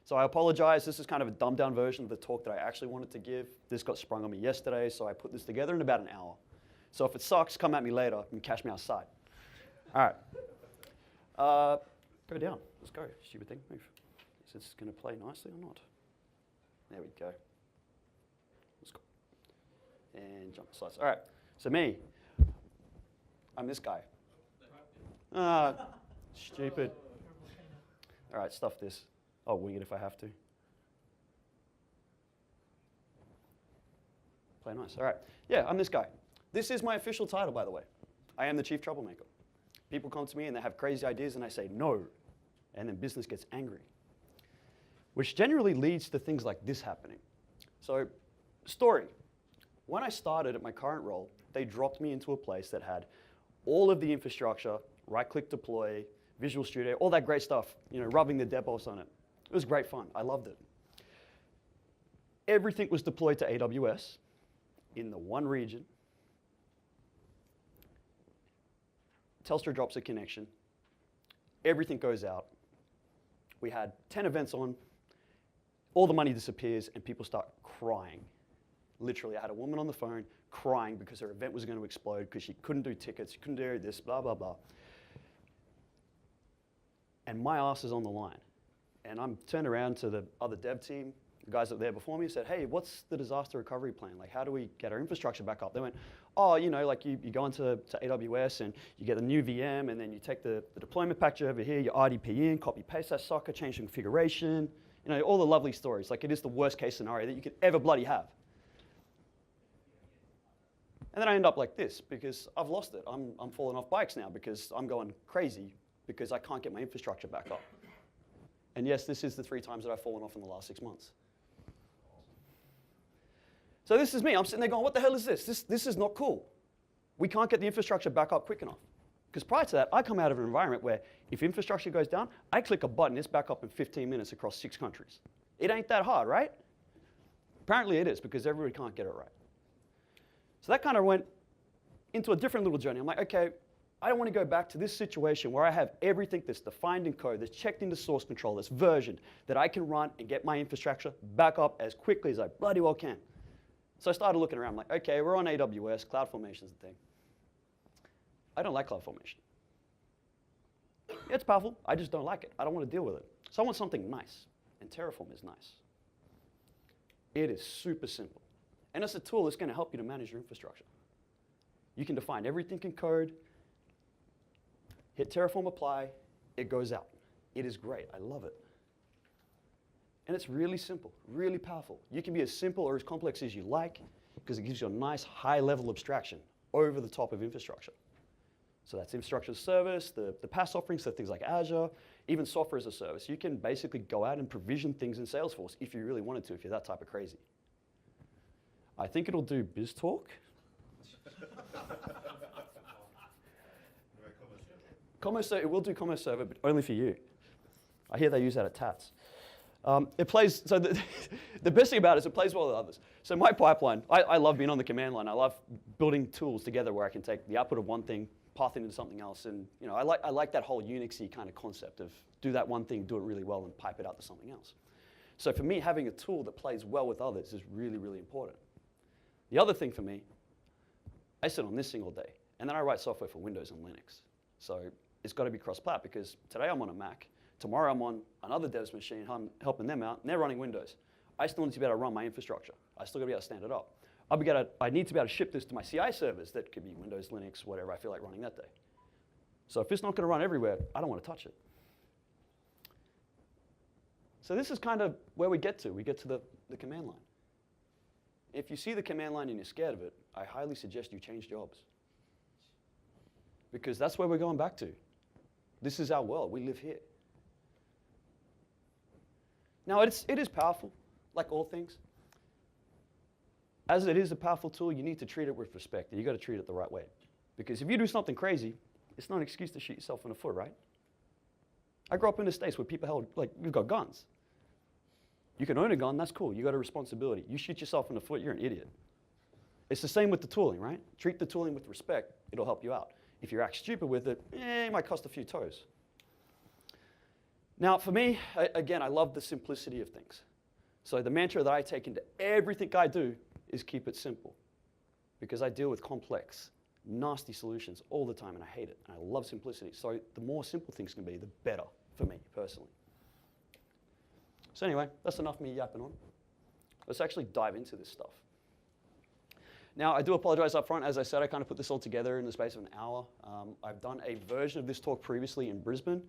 So I apologize. This is kind of a dumbed down version of the talk that I actually wanted to give. This got sprung on me yesterday, so I put this together in about an hour. So if it sucks, come at me later and catch me outside. All right. Go down. Let's go. Stupid thing. Move. Is this going to play nicely or not? There we go. Let's go. And jump the slides. All right. So me. I'm this guy. Stupid. All right, stuff this. I'll wing it if I have to. Play nice. All right. Yeah, I'm this guy. This is my official title, by the way. I am the chief troublemaker. People come to me and they have crazy ideas and I say no. And then business gets angry. Which generally leads to things like this happening. So, story. When I started at my current role, they dropped me into a place that had all of the infrastructure, right-click deploy, Visual Studio, all that great stuff, rubbing the DevOps on it. It was great fun. I loved it. Everything was deployed to AWS in the one region. Telstra drops a connection. Everything goes out. We had 10 events on. All the money disappears, and people start crying. Literally, I had a woman on the phone crying because her event was going to explode because she couldn't do tickets, she couldn't do this, blah, blah, blah. And my ass is on the line. And I'm turned around to the other dev team, the guys that were there before me, and said, hey, what's the disaster recovery plan? Like, how do we get our infrastructure back up? They went, oh, like you go into AWS and you get a new VM, and then you take the deployment package over here, you RDP in, copy paste that sucker, change the configuration, all the lovely stories. Like, it is the worst case scenario that you could ever bloody have. And then I end up like this because I've lost it. I'm falling off bikes now because I'm going crazy because I can't get my infrastructure back up. And yes, this is the 3 times that I've fallen off in the last 6 months. So this is me. I'm sitting there going, what the hell is this? This is not cool. We can't get the infrastructure back up quick enough. Because prior to that, I come out of an environment where if infrastructure goes down, I click a button, it's back up in 15 minutes across 6 countries. It ain't that hard, right? Apparently it is because everybody can't get it right. So that kind of went into a different little journey. I'm like, okay, I don't want to go back to this situation where I have everything that's defined in code, that's checked into source control, that's versioned, that I can run and get my infrastructure back up as quickly as I bloody well can. So I started looking around, like, okay, we're on AWS, CloudFormation's the thing. I don't like CloudFormation. It's powerful, I just don't like it. I don't want to deal with it. So I want something nice, and Terraform is nice. It is super simple. And it's a tool that's going to help you to manage your infrastructure. You can define everything in code, hit Terraform apply, it goes out. It is great, I love it. And it's really simple, really powerful. You can be as simple or as complex as you like because it gives you a nice high-level abstraction over the top of infrastructure. So that's infrastructure as a service, the PaaS offerings, so things like Azure, even software as a service. You can basically go out and provision things in Salesforce if you really wanted to, if you're that type of crazy. I think it'll do BizTalk. It will do Commerce Server, but only for you. I hear they use that at Tats. It plays, so the best thing about it is it plays well with others. So my pipeline, I love being on the command line. I love building tools together where I can take the output of one thing, path it into something else. And I like that whole Unixy kind of concept of do that one thing, do it really well, and pipe it out to something else. So for me, having a tool that plays well with others is really, really important. The other thing for me, I sit on this thing all day, and then I write software for Windows and Linux. So it's got to be cross-plat because today I'm on a Mac, tomorrow I'm on another dev's machine, I'm helping them out, and they're running Windows. I still need to be able to run my infrastructure. I still got to be able to stand it up. I need to be able to ship this to my CI servers that could be Windows, Linux, whatever I feel like running that day. So if it's not going to run everywhere, I don't want to touch it. So this is kind of where we get to. We get to the command line. If you see the command line and you're scared of it, I highly suggest you change jobs. Because that's where we're going back to. This is our world. We live here. Now, it is powerful, like all things. As it is a powerful tool, you need to treat it with respect. You've got to treat it the right way. Because if you do something crazy, it's not an excuse to shoot yourself in the foot, right? I grew up in the States where people held, we've got guns. You can own a gun, that's cool. You got a responsibility. You shoot yourself in the foot, you're an idiot. It's the same with the tooling, right? Treat the tooling with respect, it'll help you out. If you act stupid with it, it might cost a few toes. Now, for me, again, I love the simplicity of things. So the mantra that I take into everything I do is keep it simple, because I deal with complex, nasty solutions all the time, and I hate it, and I love simplicity. So the more simple things can be, the better for me, personally. So anyway, that's enough me yapping on. Let's actually dive into this stuff. Now, I do apologize up front. As I said, I kind of put this all together in the space of an hour. I've done a version of this talk previously in Brisbane,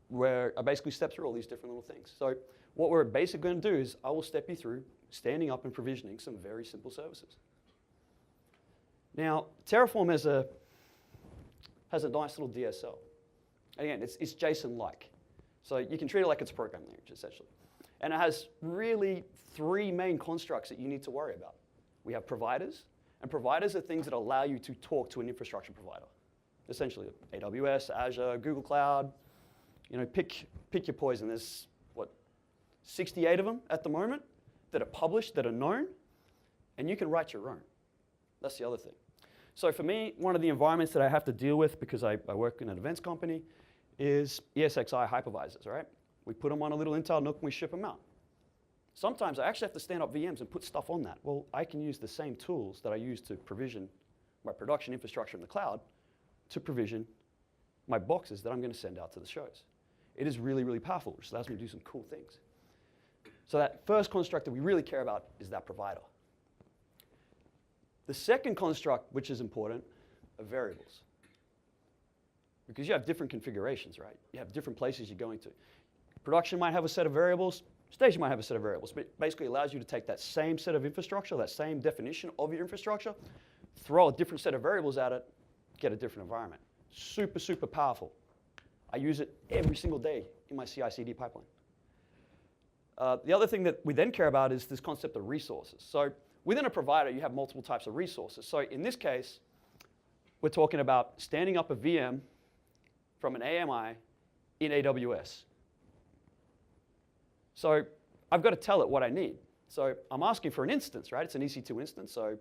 where I basically step through all these different little things. So what we're basically going to do is I will step you through standing up and provisioning some very simple services. Now, Terraform has a nice little DSL. Again, it's JSON-like. So you can treat it like it's a programming language, essentially. And it has really 3 main constructs that you need to worry about. We have providers, and providers are things that allow you to talk to an infrastructure provider. Essentially, AWS, Azure, Google Cloud, pick your poison. There's, 68 of them at the moment that are published, that are known, and you can write your own. That's the other thing. So for me, one of the environments that I have to deal with, because I work in an events company, is ESXi hypervisors, right? We put them on a little Intel NUC and we ship them out. Sometimes I actually have to stand up VMs and put stuff on that. Well, I can use the same tools that I use to provision my production infrastructure in the cloud to provision my boxes that I'm going to send out to the shows. It is really, really powerful, which allows me to do some cool things. So that first construct that we really care about is that provider. The second construct, which is important, are variables. Because you have different configurations, right? You have different places you're going to. Production might have a set of variables. Staging might have a set of variables. But it basically allows you to take that same set of infrastructure, that same definition of your infrastructure, throw a different set of variables at it, get a different environment. Super, super powerful. I use it every single day in my CI/CD pipeline. The other thing that we then care about is this concept of resources. So within a provider, you have multiple types of resources. So in this case, we're talking about standing up a VM from an AMI in AWS. So I've got to tell it what I need. So I'm asking for an instance, right? It's an EC2 instance, so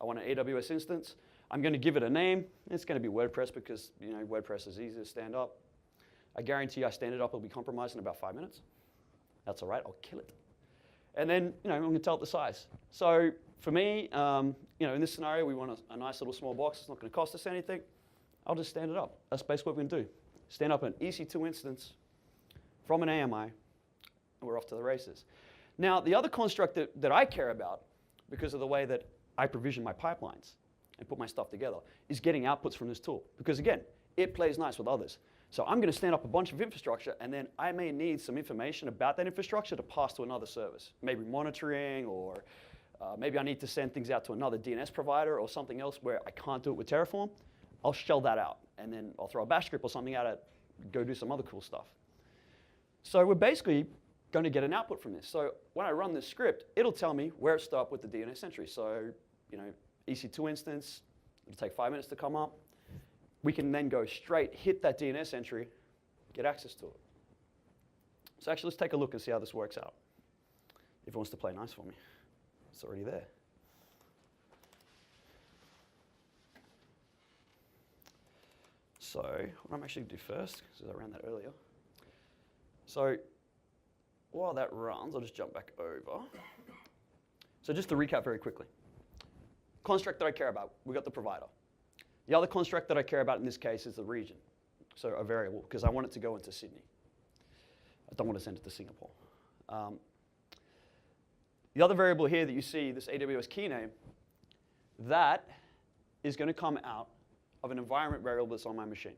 I want an AWS instance. I'm going to give it a name. It's going to be WordPress because WordPress is easy to stand up. I guarantee I stand it up, it'll be compromised in about 5 minutes. That's all right, I'll kill it. And then I'm going to tell it the size. So for me, in this scenario, we want a nice little small box. It's not going to cost us anything. I'll just stand it up. That's basically what we're going to do. Stand up an EC2 instance from an AMI, and we're off to the races. Now, the other construct that I care about, because of the way that I provision my pipelines and put my stuff together, is getting outputs from this tool. Because again, it plays nice with others. So I'm going to stand up a bunch of infrastructure, and then I may need some information about that infrastructure to pass to another service. Maybe monitoring, or maybe I need to send things out to another DNS provider or something else where I can't do it with Terraform. I'll shell that out, and then I'll throw a bash script or something at it, go do some other cool stuff. So we're basically going to get an output from this. So when I run this script, it'll tell me where it stopped with the DNS entry. So EC2 instance, it'll take 5 minutes to come up. We can then go straight, hit that DNS entry, get access to it. So actually, let's take a look and see how this works out. If it wants to play nice for me, it's already there. So what I'm actually going to do first, because I ran that earlier. So while that runs, I'll just jump back over. So just to recap very quickly. Construct that I care about, we got the provider. The other construct that I care about in this case is the region, so a variable, because I want it to go into Sydney. I don't want to send it to Singapore. The other variable here that you see, this AWS key name, that is going to come out of an environment variable that's on my machine.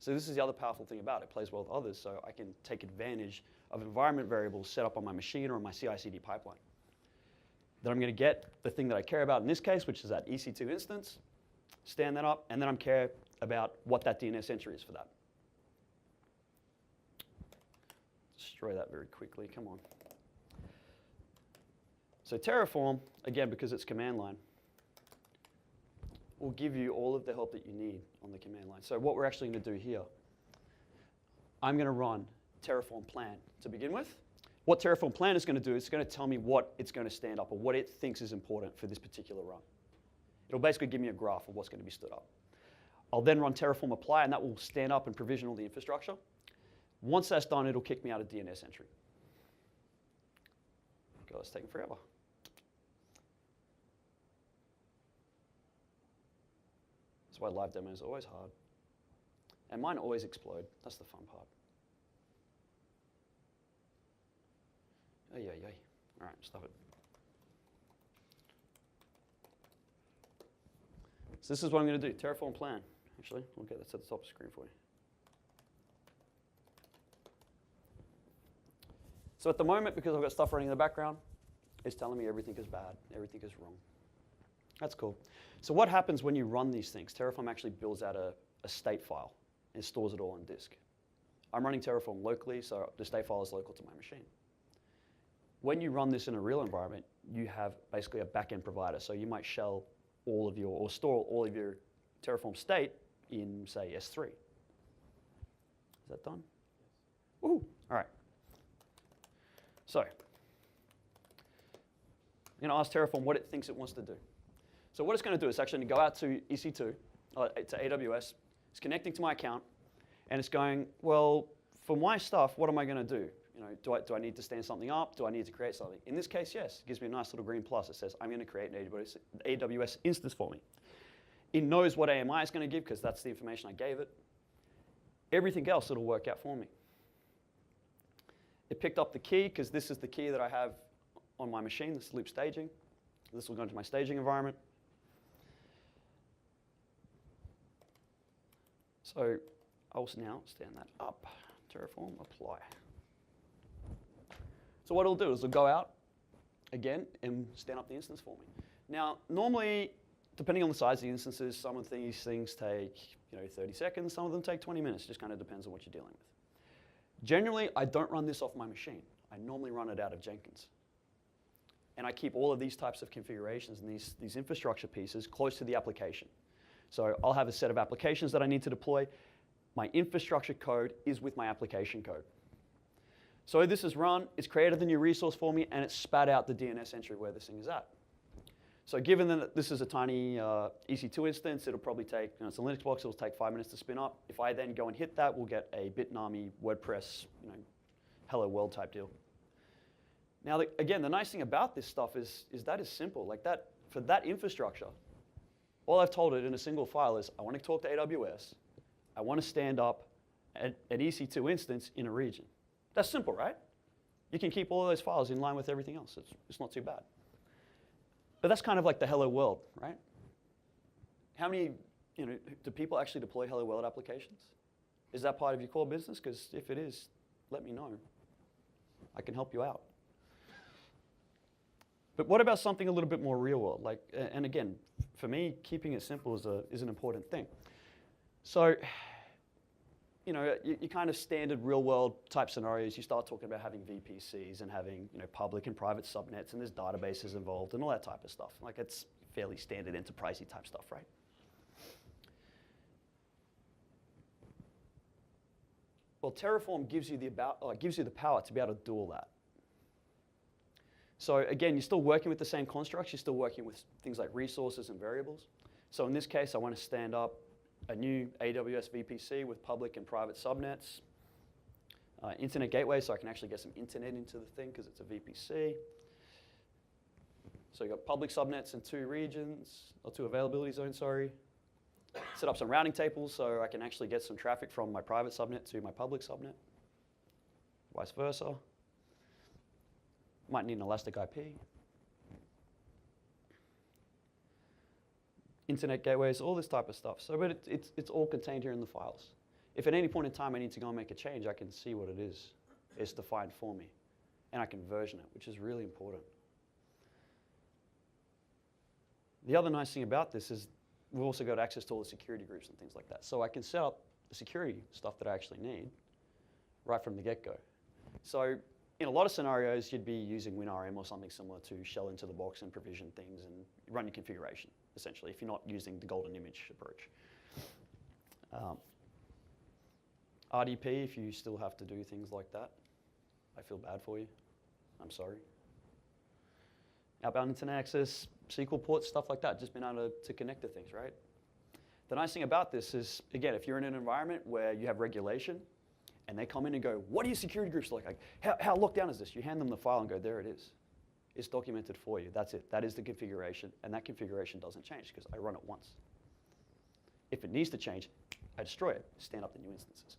So this is the other powerful thing about it. It plays well with others, so I can take advantage of environment variables set up on my machine or in my CI/CD pipeline. Then I'm going to get the thing that I care about in this case, which is that EC2 instance, stand that up, and then I'm care about what that DNS entry is for that. Destroy that very quickly, come on. So Terraform, again, because it's command line, will give you all of the help that you need on the command line. So what we're actually going to do here, I'm going to run Terraform plan to begin with. What Terraform plan is going to do is it's going to tell me what it's going to stand up or what it thinks is important for this particular run. It'll basically give me a graph of what's going to be stood up. I'll then run Terraform apply, and that will stand up and provision all the infrastructure. Once that's done, it'll kick me out of DNS entry. God, it's taking forever. That's why live demos are always hard. And mine always explode. That's the fun part. Ay, ay, ay. All right, stop it. So this is what I'm going to do. Terraform plan. Actually, we'll get this at the top of the screen for you. So at the moment, because I've got stuff running in the background, it's telling me everything is bad, everything is wrong. That's cool. So what happens when you run these things? Terraform actually builds out a state file and stores it all on disk. I'm running Terraform locally, so the state file is local to my machine. When you run this in a real environment, you have basically a backend provider. So you might shell all of your, or store all of your Terraform state in, say, S3. Is that done? Woohoo! All right. So, I'm going to ask Terraform what it thinks it wants to do. So what it's going to do is actually go out to EC2, to AWS. It's connecting to my account, and it's going, well, for my stuff, what am I going to do? You know, do I need to stand something up? Do I need to create something? In this case, yes. It gives me a nice little green plus. It says, I'm going to create an AWS instance for me. It knows what AMI is going to give, because that's the information I gave it. Everything else, it'll work out for me. It picked up the key, because this is the key that I have on my machine, this loop staging. This will go into my staging environment. So I'll now stand that up. Terraform, apply. So what it'll do is it'll go out again and stand up the instance for me. Now, normally, depending on the size of the instances, some of these things take 30 seconds, some of them take 20 minutes. It just kind of depends on what you're dealing with. Generally, I don't run this off my machine. I normally run it out of Jenkins. And I keep all of these types of configurations and these infrastructure pieces close to the application. So I'll have a set of applications that I need to deploy. My infrastructure code is with my application code. So this is run, it's created the new resource for me, and it's spat out the DNS entry where this thing is at. So given that this is a tiny EC2 instance, it'll probably take, it's a Linux box, it'll take 5 minutes to spin up. If I then go and hit that, we'll get a Bitnami WordPress, hello world type deal. Now, again, the nice thing about this stuff is that it's simple. Like that, for that infrastructure, all I've told it in a single file is, I want to talk to AWS. I want to stand up an EC2 instance in a region. That's simple, right? You can keep all of those files in line with everything else. It's not too bad. But that's kind of like the hello world, right? How many, do people actually deploy hello world applications? Is that part of your core business? Because if it is, let me know. I can help you out. But what about something a little bit more real world? Like, and again, for me, keeping it simple is an important thing. So, you kind of standard real world type scenarios, you start talking about having VPCs and having public and private subnets, and there's databases involved and all that type of stuff. Like it's fairly standard enterprisey type stuff, right? Well, Terraform gives you the power to be able to do all that. So again, you're still working with the same constructs, you're still working with things like resources and variables. So in this case, I want to stand up a new AWS VPC with public and private subnets, internet gateway, so I can actually get some internet into the thing because it's a VPC. So you've got public subnets in 2 regions, or 2 availability zones, sorry. Set up some routing tables so I can actually get some traffic from my private subnet to my public subnet, vice versa. Might need an elastic IP. Internet gateways, all this type of stuff. So, but it's all contained here in the files. If at any point in time I need to go and make a change, I can see what it is. It's defined for me. And I can version it, which is really important. The other nice thing about this is we've also got access to all the security groups and things like that. So I can set up the security stuff that I actually need right from the get-go. So in a lot of scenarios, you'd be using WinRM or something similar to shell into the box and provision things and run your configuration, essentially, if you're not using the golden image approach. RDP, if you still have to do things like that, I feel bad for you. I'm sorry. Outbound internet access, SQL ports, stuff like that, just been able to connect to things, right? The nice thing about this is, again, if you're in an environment where you have regulation and they come in and go, what are your security groups like? How locked down is this? You hand them the file and go, there it is. It's documented for you. That's it. That is the configuration, and that configuration doesn't change because I run it once. If it needs to change, I destroy it, stand up the new instances.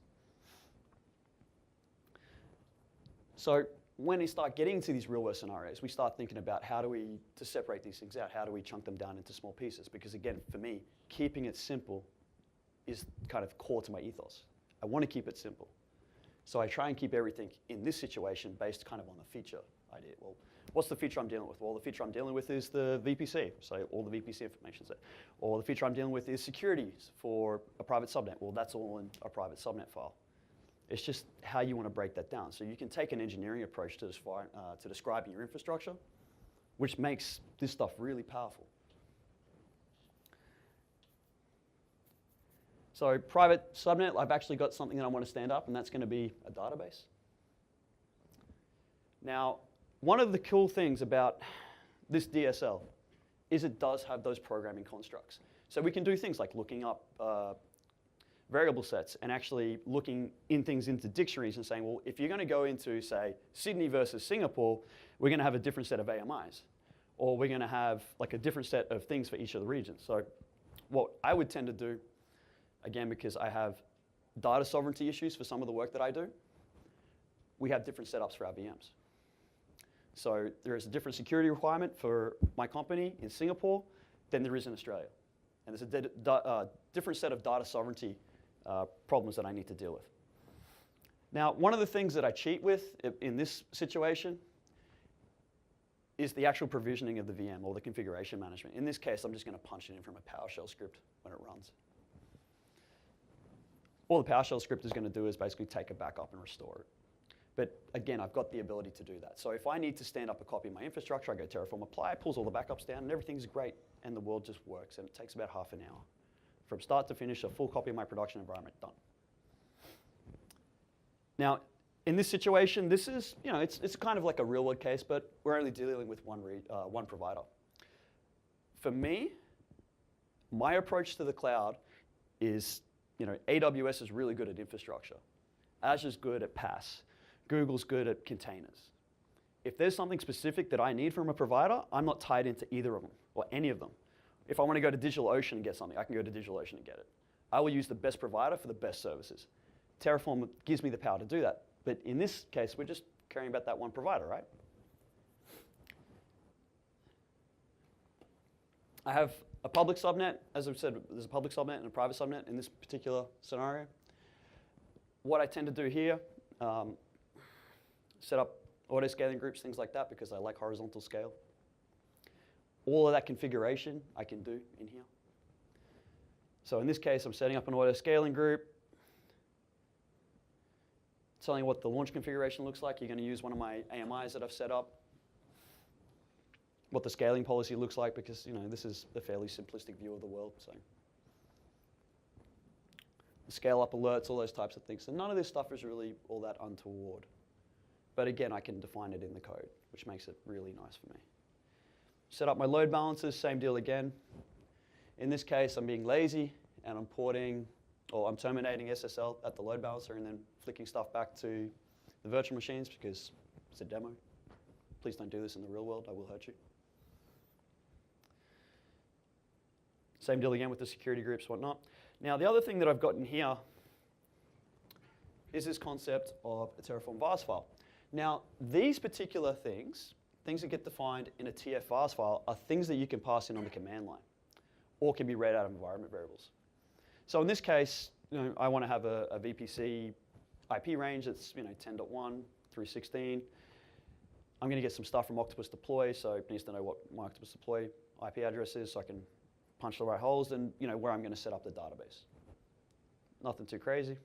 So when we start getting into these real-world scenarios, we start thinking about to separate these things out, how do we chunk them down into small pieces? Because again, for me, keeping it simple is kind of core to my ethos. I want to keep it simple. So I try and keep everything in this situation based kind of on the feature idea. Well, what's the feature I'm dealing with? Well, the feature I'm dealing with is the VPC, so all the VPC information's there. Or the feature I'm dealing with is securities for a private subnet. Well, that's all in a private subnet file. It's just how you want to break that down. So you can take an engineering approach to describing your infrastructure, which makes this stuff really powerful. So private subnet, I've actually got something that I want to stand up, and that's going to be a database. Now, one of the cool things about this DSL is it does have those programming constructs. So we can do things like looking up variable sets and actually looking in things into dictionaries and saying, well, if you're going to go into, say, Sydney versus Singapore, we're going to have a different set of AMIs. Or we're going to have like a different set of things for each of the regions. So what I would tend to do, again, because I have data sovereignty issues for some of the work that I do, we have different setups for our VMs. So there is a different security requirement for my company in Singapore than there is in Australia. And there's a different set of data sovereignty problems that I need to deal with. Now, one of the things that I cheat with in this situation is the actual provisioning of the VM or the configuration management. In this case, I'm just going to punch it in from a PowerShell script when it runs. All the PowerShell script is going to do is basically take a backup and restore it. But again, I've got the ability to do that. So if I need to stand up a copy of my infrastructure, I go Terraform apply, pulls all the backups down, and everything's great, and the world just works, and it takes about half an hour. From start to finish, a full copy of my production environment, done. Now, in this situation, this is, it's kind of like a real-world case, but we're only dealing with one provider. For me, my approach to the cloud is, AWS is really good at infrastructure. Azure's good at PaaS. Google's good at containers. If there's something specific that I need from a provider, I'm not tied into either of them or any of them. If I want to go to DigitalOcean and get something, I can go to DigitalOcean and get it. I will use the best provider for the best services. Terraform gives me the power to do that. But in this case, we're just caring about that one provider, right? I have a public subnet. As I've said, there's a public subnet and a private subnet in this particular scenario. What I tend to do here, set up auto-scaling groups, things like that, because I like horizontal scale. All of that configuration I can do in here. So in this case, I'm setting up an auto-scaling group, telling what the launch configuration looks like. You're going to use one of my AMIs that I've set up. What the scaling policy looks like, because this is a fairly simplistic view of the world. So scale up alerts, all those types of things. So none of this stuff is really all that untoward. But again, I can define it in the code, which makes it really nice for me. Set up my load balancers, same deal again. In this case, I'm being lazy and I'm terminating SSL at the load balancer and then flicking stuff back to the virtual machines because it's a demo. Please don't do this in the real world, I will hurt you. Same deal again with the security groups, whatnot. Now, the other thing that I've got in here is this concept of a Terraform vars file. Now, these particular things that get defined in a TF vars file are things that you can pass in on the command line or can be read out of environment variables. So in this case, I want to have a VPC IP range that's 10.1 through 16. I'm going to get some stuff from Octopus Deploy, so it needs to know what my Octopus Deploy IP address is so I can punch the right holes and where I'm going to set up the database. Nothing too crazy.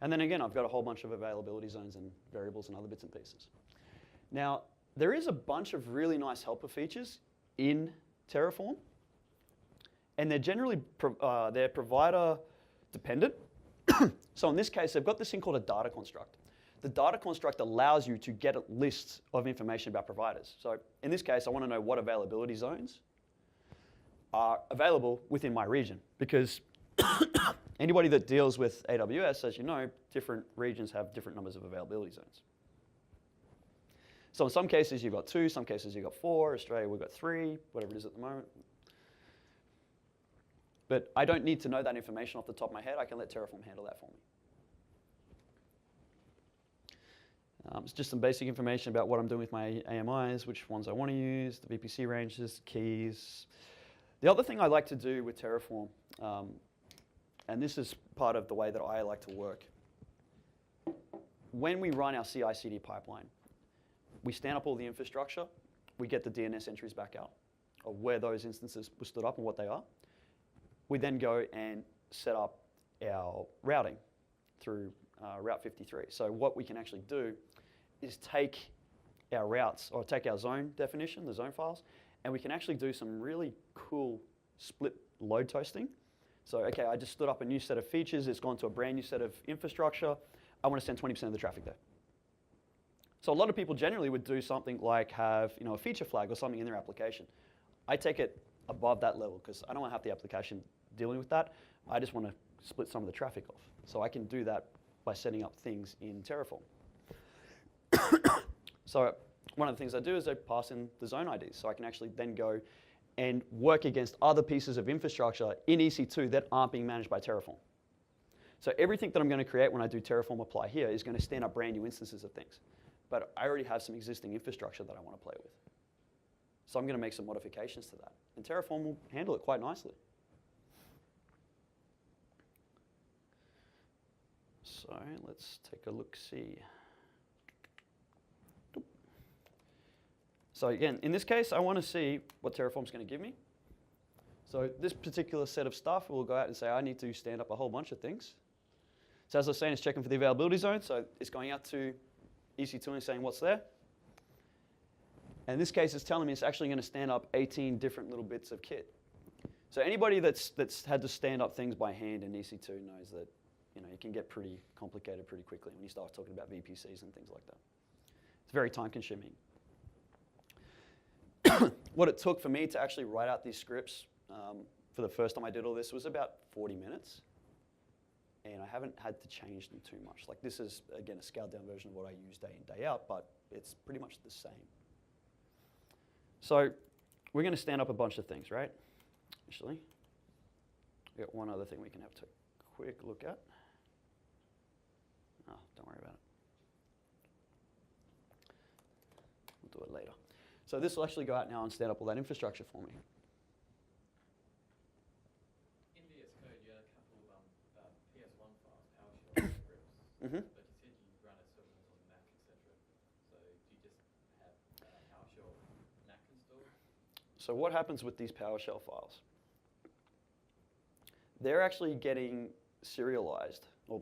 And then again, I've got a whole bunch of availability zones and variables and other bits and pieces. Now, there is a bunch of really nice helper features in Terraform, and they're generally they're provider dependent. So in this case, they've got this thing called a data construct. The data construct allows you to get a list of information about providers. So in this case, I want to know what availability zones are available within my region, because Anybody that deals with AWS, as you know, different regions have different numbers of availability zones. So in some cases you've got 2, some cases you've got 4. Australia, we've got 3, whatever it is at the moment. But I don't need to know that information off the top of my head. I can let Terraform handle that for me. It's just some basic information about what I'm doing with my AMIs, which ones I want to use, the VPC ranges, keys. The other thing I like to do with Terraform, and this is part of the way that I like to work, when we run our CI/CD pipeline, we stand up all the infrastructure, we get the DNS entries back out of where those instances were stood up and what they are. We then go and set up our routing through Route 53. So what we can actually do is take our routes, or take our zone definition, the zone files, and we can actually do some really cool split load toasting. So, okay, I just stood up a new set of features, it's gone to a brand new set of infrastructure, I want to send 20% of the traffic there. So a lot of people generally would do something like have a feature flag or something in their application. I take it above that level because I don't want to have the application dealing with that. I just want to split some of the traffic off. So I can do that by setting up things in Terraform. So one of the things I do is I pass in the zone IDs. So I can actually then go and work against other pieces of infrastructure in EC2 that aren't being managed by Terraform. So everything that I'm going to create when I do Terraform apply here is going to stand up brand new instances of things. But I already have some existing infrastructure that I want to play with. So I'm going to make some modifications to that. And Terraform will handle it quite nicely. So let's take a look-see. So again, in this case, I want to see what Terraform's going to give me. So this particular set of stuff will go out and say, I need to stand up a whole bunch of things. So as I was saying, it's checking for the availability zone. So it's going out to EC2 and saying what's there. And in this case, it's telling me it's actually going to stand up 18 different little bits of kit. So anybody that's had to stand up things by hand in EC2 knows that it can get pretty complicated pretty quickly when you start talking about VPCs and things like that. It's very time consuming. What it took for me to actually write out these scripts for the first time I did all this was about 40 minutes. And I haven't had to change them too much. Like this is, again, a scaled down version of what I use day in, day out, but it's pretty much the same. So we're going to stand up a bunch of things, right? Actually, we've got one other thing we can have a quick look at. Oh, don't worry about it. We'll do it later. So this will actually go out now and stand up all that infrastructure for me. In VS Code, you had a couple of PS1 files, PowerShell scripts, but you said you run it sort of on the Mac, etc. So do you just have PowerShell Mac installed? So what happens with these PowerShell files? They're actually getting serialized. Or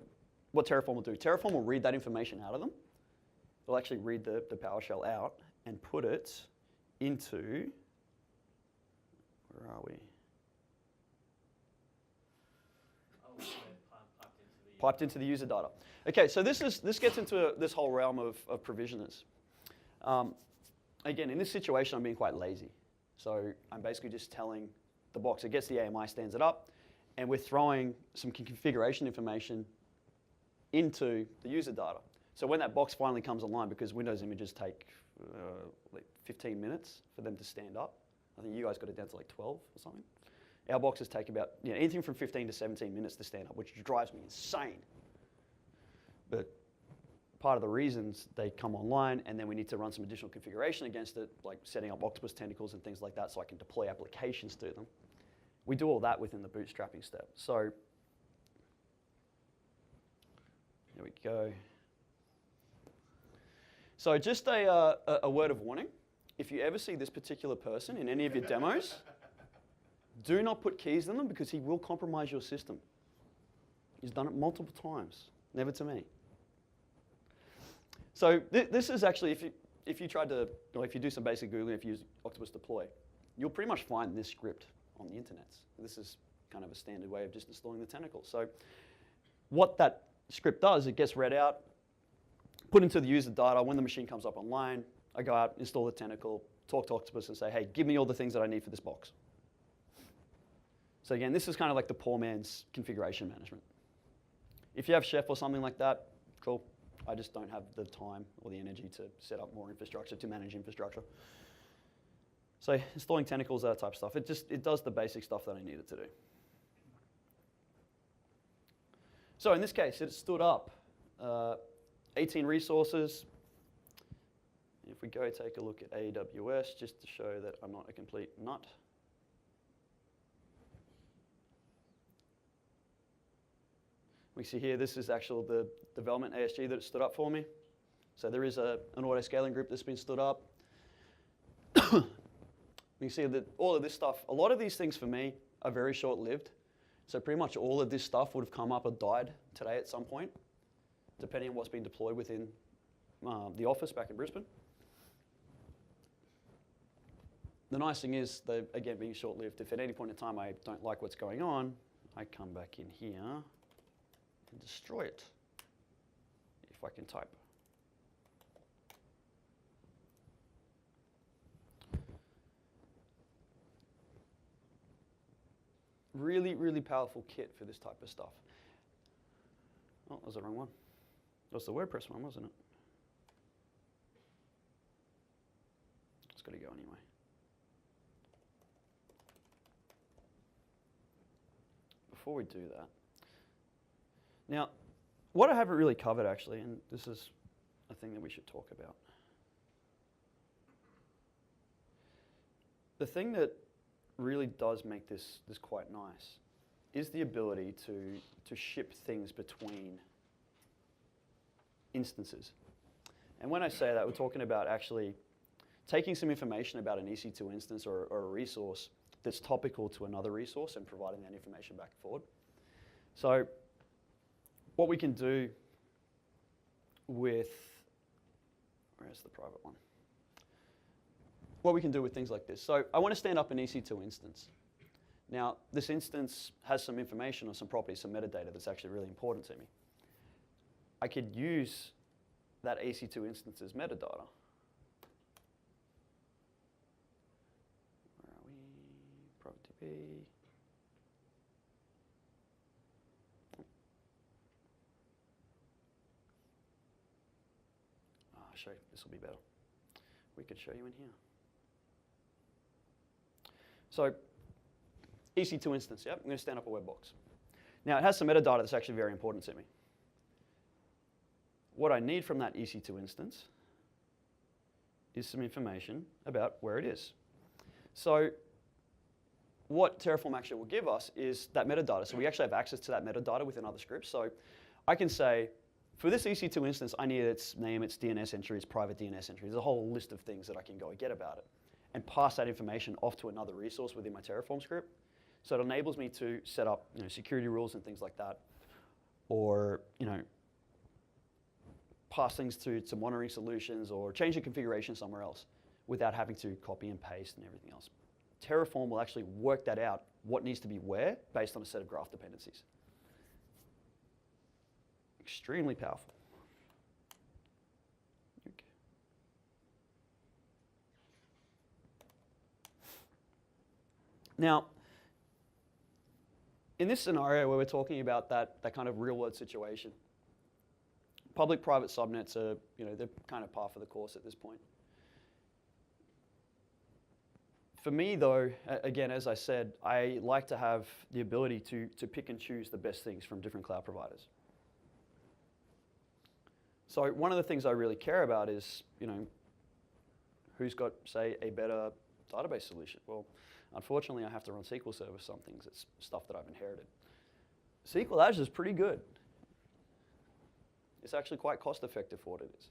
what Terraform will do, Terraform will read that information out of them. It'll actually read the PowerShell out and put it into, where are we? Oh, piped into the user data. Okay, so this gets into this whole realm of provisioners. Again, in this situation, I'm being quite lazy. So I'm basically just telling the box, it gets the AMI, stands it up, and we're throwing some configuration information into the user data. So when that box finally comes online, because Windows images take like 15 minutes for them to stand up, I think you guys got it down to like 12 or something. Our boxes take about anything from 15 to 17 minutes to stand up, which drives me insane. But part of the reasons they come online, and then we need to run some additional configuration against it, like setting up octopus tentacles and things like that so I can deploy applications to them. We do all that within the bootstrapping step. So here we go. So just a word of warning. If you ever see this particular person in any of your demos, do not put keys in them because he will compromise your system. He's done it multiple times, never to me. So this is actually, if you tried to, or if you do some basic Googling, if you use Octopus deploy, you'll pretty much find this script on the internet. This is kind of a standard way of just installing the tentacles. So what that script does, it gets read out, put into the user data. When the machine comes up online, I go out, install the tentacle, talk to Octopus and say, hey, give me all the things that I need for this box. So again, this is kind of like the poor man's configuration management. If you have Chef or something like that, cool. I just don't have the time or the energy to set up more infrastructure, to manage infrastructure. So installing tentacles, that type of stuff, it does the basic stuff that I need it to do. So in this case, it stood up 18 resources. If we go take a look at AWS, just to show that I'm not a complete nut. We see here, this is actually the development ASG that it stood up for me. So there is an auto-scaling group that's been stood up. You see that all of this stuff, a lot of these things for me are very short-lived. So pretty much all of this stuff would have come up or died today at some point, depending on what's been deployed within the office back in Brisbane. The nice thing is, that, again, being short-lived, if at any point in time I don't like what's going on, I come back in here and destroy it, if I can type. Really, really powerful kit for this type of stuff. Oh, that was the wrong one. That was the WordPress one, wasn't it? It's got to go anyway. Before we do that, now, what I haven't really covered actually, and this is a thing that we should talk about. The thing that really does make this quite nice is the ability to ship things between instances. And when I say that, we're talking about actually taking some information about an EC2 instance or a resource that's topical to another resource and providing that information back and forward. So what we can do with, where's the private one? What we can do with things like this. So I want to stand up an EC2 instance. Now, this instance has some information or some properties, some metadata that's actually really important to me. I could use that EC2 instance's metadata. Where are we? Private DB. I'll show you. This will be better. We could show you in here. So, EC2 instance, yep, I'm going to stand up a web box. Now, it has some metadata that's actually very important to me. What I need from that EC2 instance is some information about where it is. So, what Terraform actually will give us is that metadata. So we actually have access to that metadata within other scripts. So I can say, for this EC2 instance, I need its name, its DNS entry, its private DNS entry. There's a whole list of things that I can go and get about it, and pass that information off to another resource within my Terraform script. So it enables me to set up, security rules and things like that, or pass things to monitoring solutions, or change the configuration somewhere else without having to copy and paste and everything else. Terraform will actually work that out, what needs to be where, based on a set of graph dependencies. Extremely powerful. Okay. Now, in this scenario where we're talking about that kind of real-world situation, public-private subnets are, they're kind of par for the course at this point. For me, though, again, as I said, I like to have the ability to pick and choose the best things from different cloud providers. So one of the things I really care about is, who's got, say, a better database solution? Well, unfortunately, I have to run SQL Server some things. It's stuff that I've inherited. SQL Azure is pretty good. It's actually quite cost-effective for what it is.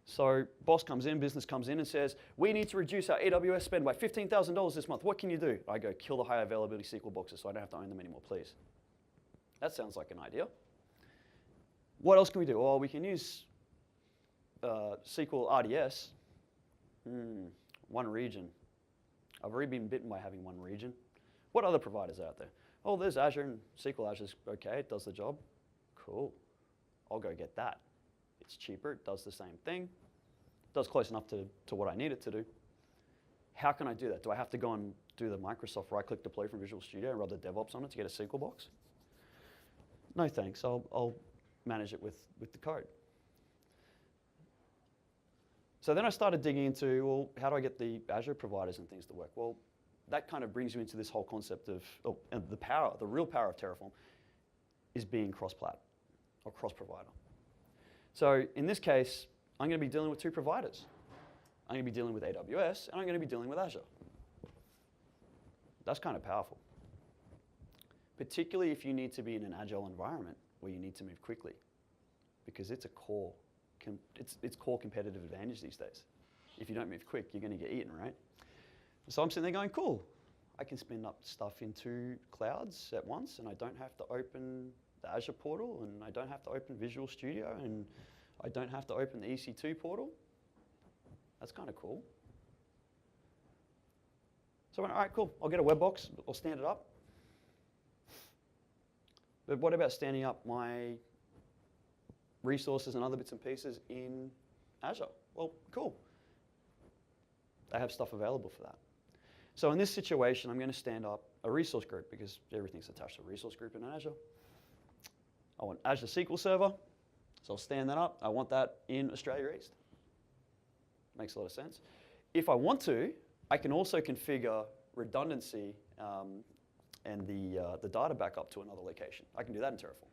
So boss comes in, business comes in and says, we need to reduce our AWS spend by $15,000 this month. What can you do? I go, kill the high availability SQL boxes so I don't have to own them anymore, please. That sounds like an idea. What else can we do? Well, we can use SQL RDS. One region. I've already been bitten by having one region. What other providers are out there? Oh, there's Azure, and SQL Azure's okay, it does the job. Cool. I'll go get that. It's cheaper, it does the same thing, does close enough to what I need it to do. How can I do that? Do I have to go and do the Microsoft right-click deploy from Visual Studio and run the DevOps on it to get a SQL box? No thanks, I'll manage it with the code. So then I started digging into, well, how do I get the Azure providers and things to work? Well, that kind of brings you into this whole concept of, and the real power of Terraform is being cross-plat or cross-provider. So in this case, I'm going to be dealing with two providers. I'm going to be dealing with AWS, and I'm going to be dealing with Azure. That's kind of powerful, particularly if you need to be in an agile environment where you need to move quickly, because it's a core, it's core competitive advantage these days. If you don't move quick, you're going to get eaten, right? So I'm sitting there going, cool, I can spin up stuff into clouds at once, and I don't have to open the Azure portal, and I don't have to open Visual Studio, and I don't have to open the EC2 portal. That's kind of cool. So I went, all right, cool, I'll get a web box, I'll stand it up. But what about standing up my resources and other bits and pieces in Azure? Well, cool. They have stuff available for that. So in this situation, I'm going to stand up a resource group because everything's attached to a resource group in Azure. I want Azure SQL Server, so I'll stand that up. I want that in Australia East. Makes a lot of sense. If I want to, I can also configure redundancy and the data backup to another location. I can do that in Terraform.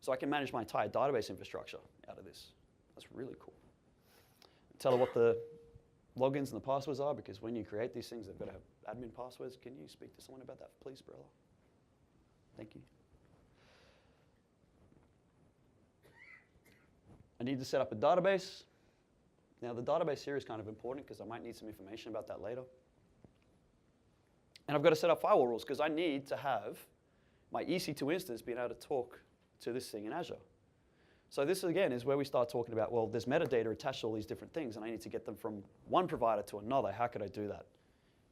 So I can manage my entire database infrastructure out of this. That's really cool. Tell her what the logins and the passwords are, because when you create these things, they've got to have admin passwords. Can you speak to someone about that, please, brother? Thank you. I need to set up a database. Now, the database here is kind of important because I might need some information about that later. And I've got to set up firewall rules because I need to have my EC2 instance being able to talk to this thing in Azure. So this, again, is where we start talking about, well, there's metadata attached to all these different things, and I need to get them from one provider to another. How could I do that?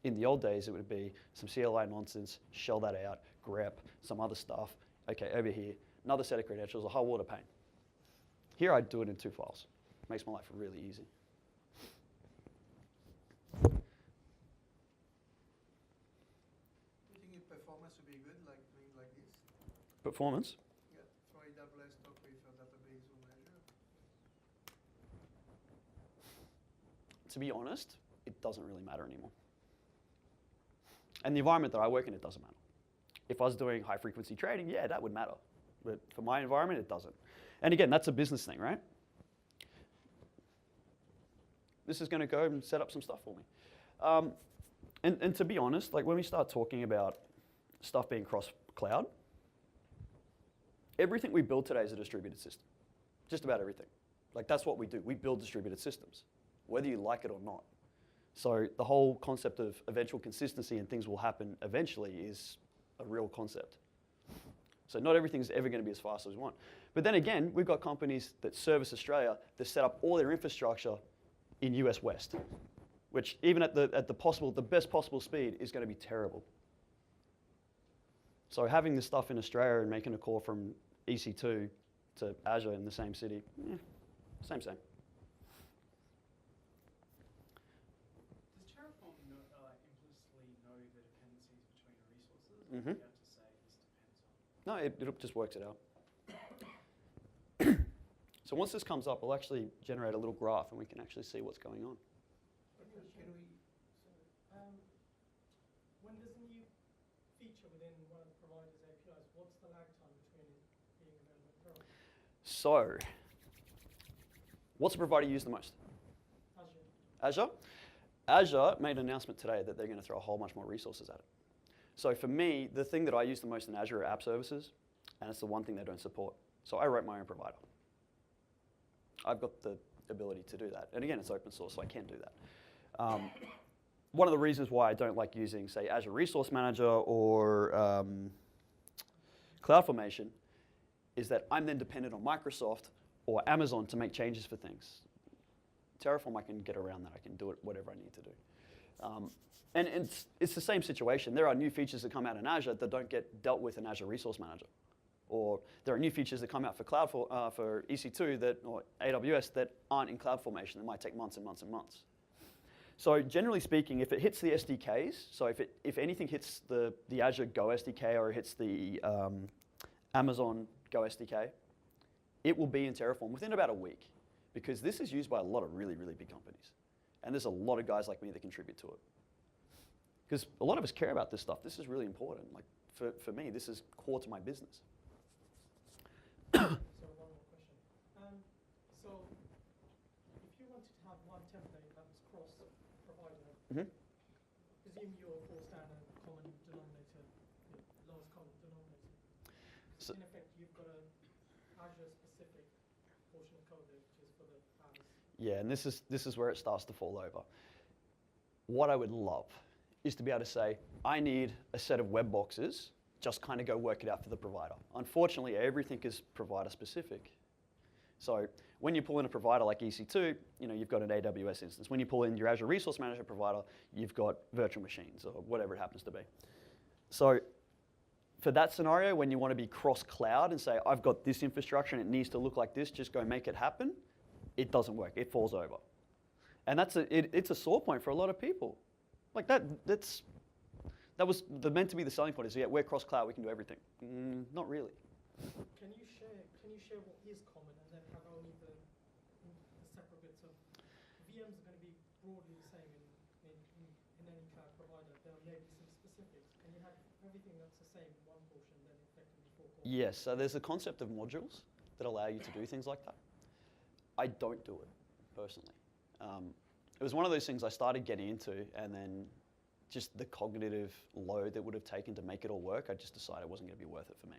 In the old days, it would be some CLI nonsense, shell that out, grep, some other stuff. Okay, over here, another set of credentials, a whole water pane. Here, I'd do it in 2 files. Makes my life really easy. Do you think your performance would be good, like doing like this? Performance? Yeah, for AWS talk with a database on Azure. To be honest, it doesn't really matter anymore. And the environment that I work in, it doesn't matter. If I was doing high frequency trading, yeah, that would matter. But for my environment, it doesn't. And again, that's a business thing, right? This is going to go and set up some stuff for me. And to be honest, like when we start talking about stuff being cross-cloud, everything we build today is a distributed system. Just about everything. Like that's what we do. We build distributed systems, whether you like it or not. So the whole concept of eventual consistency and things will happen eventually is a real concept. So not everything's ever going to be as fast as we want. But then again, we've got companies that service Australia that set up all their infrastructure in US West, which even at the best possible speed is going to be terrible. So having this stuff in Australia and making a call from EC2 to Azure in the same city, same. Does Terraform implicitly know the dependencies between resources? Or do you have to say this depends on? No, it just works it out. So once this comes up, we'll actually generate a little graph and we can actually see what's going on. When there's a new feature within one of the provider's APIs, what's the lag time between it being available? So, what's the provider you use the most? Azure. Azure made an announcement today that they're going to throw a whole bunch more resources at it. So for me, the thing that I use the most in Azure are app services, and it's the one thing they don't support. So I wrote my own provider. I've got the ability to do that. And again, it's open source, so I can do that. One of the reasons why I don't like using, say, Azure Resource Manager or CloudFormation is that I'm then dependent on Microsoft or Amazon to make changes for things. Terraform, I can get around that. I can do it whatever I need to do. And it's the same situation. There are new features that come out in Azure that don't get dealt with in Azure Resource Manager. Or there are new features that come out for for EC2 or AWS that aren't in CloudFormation. That might take months and months and months. So generally speaking, if it hits the SDKs, so if anything hits the Azure Go SDK or it hits the Amazon Go SDK, it will be in Terraform within about a week, because this is used by a lot of really, really big companies. And there's a lot of guys like me that contribute to it. Because a lot of us care about this stuff. This is really important. Like for me, this is core to my business. So one more question. So if you wanted to have one template that was cross-provider, presume you're forced down a common denominator, the lowest common denominator. So, in effect, you've got a Azure-specific portion of code there, which is for the PaaS. yeah, and this is where it starts to fall over. What I would love is to be able to say, I need a set of web boxes, just kind of go work it out for the provider. Unfortunately, everything is provider specific. So when you pull in a provider like EC2, you've got an AWS instance. When you pull in your Azure Resource Manager provider, you've got virtual machines or whatever it happens to be. So for that scenario, when you want to be cross-cloud and say, I've got this infrastructure and it needs to look like this, just go make it happen, it doesn't work. It falls over. And it's a sore point for a lot of people. Like that was meant to be the selling point is, yeah, we're cross-cloud, we can do everything. Not really. Can you share what is common and then have only the separate bits of VMs are going to be broadly the same in any cloud provider. There may be some specifics. Can you have everything that's the same in one portion, then effectively four corners? Yes, so there's a concept of modules that allow you to do things like that. I don't do it, personally. It was one of those things I started getting into, and then just the cognitive load that would have taken to make it all work, I just decided it wasn't going to be worth it for me.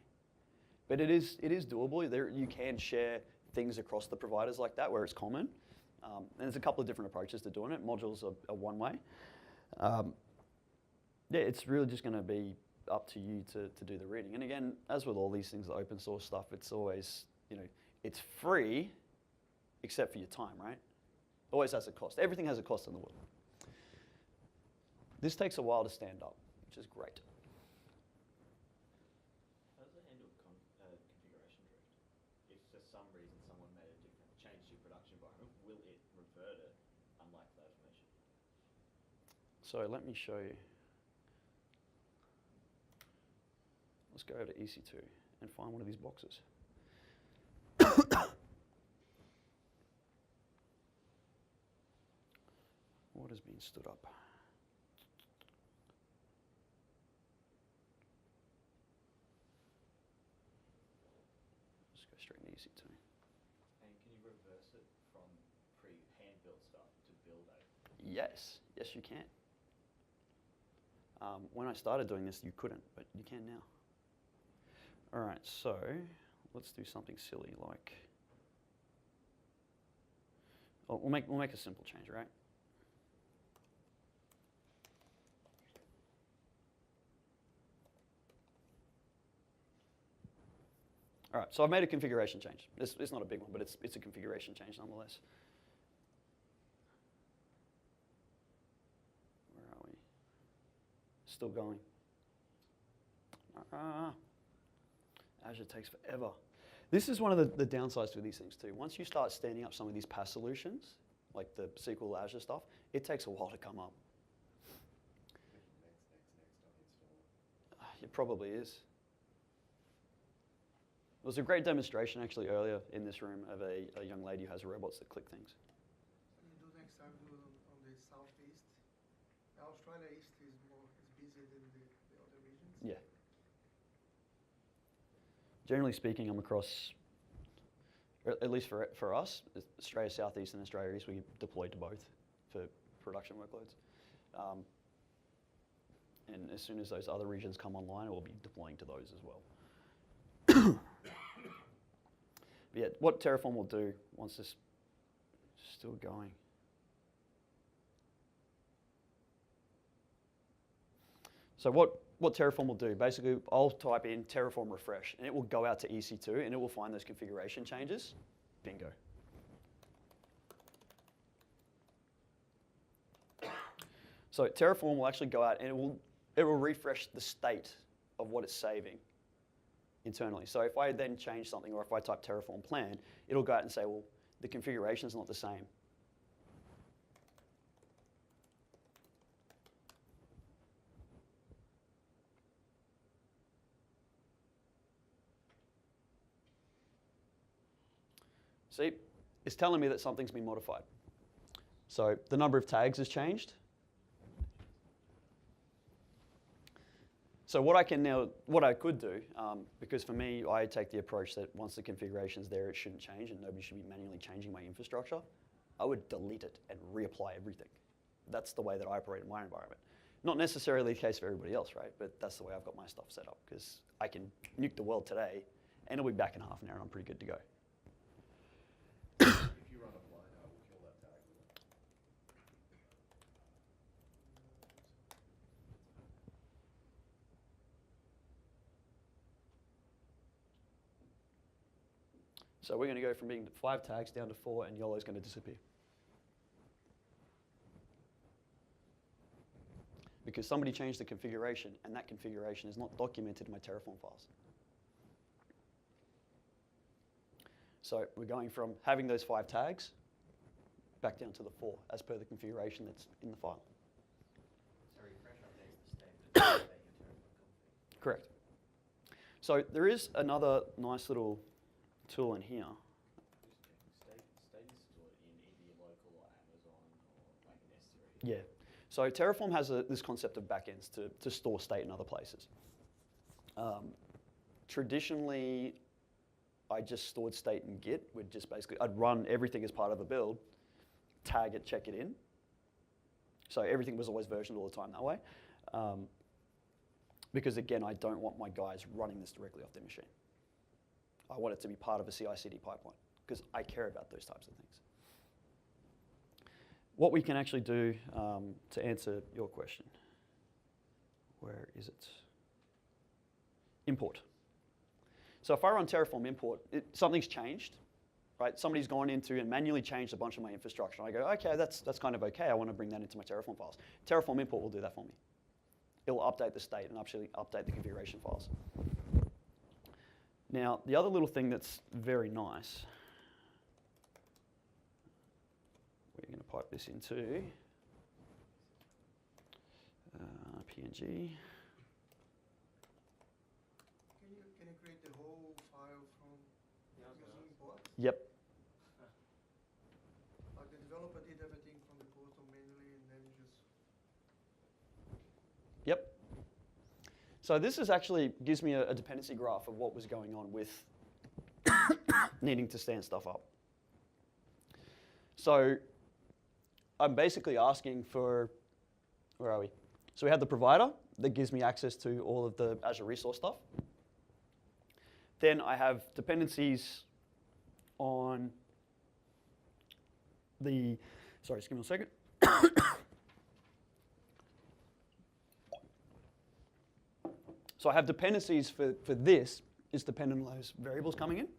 But it is doable. You can share things across the providers like that where it's common. And there's a couple of different approaches to doing it. Modules are one way. Yeah, it's really just going to be up to you to do the reading. And again, as with all these things, the open source stuff, it's always, it's free except for your time, right? Always has a cost. Everything has a cost in the world. This takes a while to stand up, which is great. How does it handle configuration drift? If for some reason someone made a different change to your production environment, will it revert it, unlike CloudFormation? So let me show you. Let's go over to EC2 and find one of these boxes. What has been stood up? Let's go straight into EC2. And can you reverse it from hand-built stuff to build a? Yes, yes you can. When I started doing this, you couldn't, but you can now. All right, so let's do something silly like. Oh, we'll make a simple change, right? All right, so I've made a configuration change. It's not a big one, but it's a configuration change nonetheless. Where are we? Still going. Azure takes forever. This is one of the downsides to these things too. Once you start standing up some of these PaaS solutions, like the SQL Azure stuff, it takes a while to come up. It probably is. There was a great demonstration actually earlier in this room of a young lady who has robots that click things. You do next time do it on the southeast. Australia East is busier than the other regions. Yeah. Generally speaking, I'm across, at least for us, Australia Southeast and Australia East, we deploy to both for production workloads. And as soon as those other regions come online, we'll be deploying to those as well. But yeah, what Terraform will do once this is still going. So what Terraform will do, basically I'll type in Terraform refresh and it will go out to EC2 and it will find those configuration changes. Bingo. So Terraform will actually go out and it will refresh the state of what it's saving internally. So if I then change something or if I type Terraform plan, it'll go out and say, well, the configuration is not the same. See, it's telling me that something's been modified. So the number of tags has changed. So what I could do, because for me, I take the approach that once the configuration's there, it shouldn't change and nobody should be manually changing my infrastructure. I would delete it and reapply everything. That's the way that I operate in my environment. Not necessarily the case for everybody else, right? But that's the way I've got my stuff set up, because I can nuke the world today and it'll be back in half an hour and I'm pretty good to go. If you run a blind, I will kill that tag. So we're going to go from being 5 tags down to 4, and YOLO's going to disappear. Because somebody changed the configuration, and that configuration is not documented in my Terraform files. So we're going from having those 5 tags back down to the 4, as per the configuration that's in the file. So refresh updates the state that your Terraform config. Correct. So there is another nice little tool in here. State is stored in either your local or Amazon or like an S3. Yeah. So Terraform has this concept of backends to store state in other places. Traditionally, I just stored state in Git. I'd run everything as part of a build, tag it, check it in. So everything was always versioned all the time that way. Because again, I don't want my guys running this directly off their machine. I want it to be part of a CI/CD pipeline, because I care about those types of things. What we can actually do to answer your question, where is it? Import. So if I run Terraform import, something's changed, right? Somebody's gone into and manually changed a bunch of my infrastructure. And I go, okay, that's kind of okay. I want to bring that into my Terraform files. Terraform import will do that for me. It will update the state and actually update the configuration files. Now, the other little thing that's very nice, we're going to pipe this into PNG. Can you create the whole file from using import? Yep. Like the developer did everything from the portal manually, and then you just. Yep. So this actually gives me a dependency graph of what was going on with needing to stand stuff up. So I'm basically asking for, where are we? So we have the provider that gives me access to all of the Azure resource stuff. Then I have dependencies on the, sorry, just give me a second. So I have dependencies for this is dependent on those variables coming in.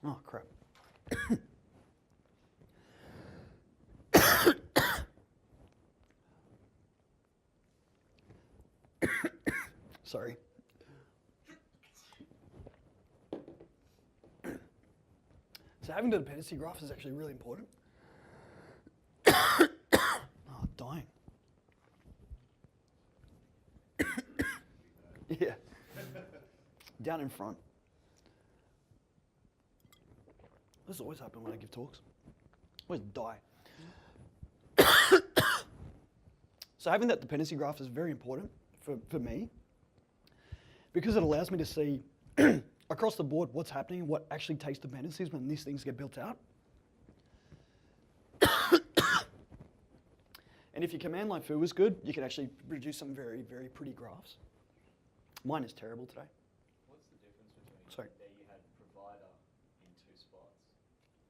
Oh, crap. Sorry. So having the dependency graph is actually really important. Oh, dying. Yeah. Down in front. This always happens when I give talks. I always die. So having that dependency graph is very important for me, because it allows me to see across the board what's happening, what actually takes dependencies when these things get built out. And if your command line foo is good, you can actually produce some very, very pretty graphs. Mine is terrible today. What's the difference between Sorry. there you had provider in 2 spots?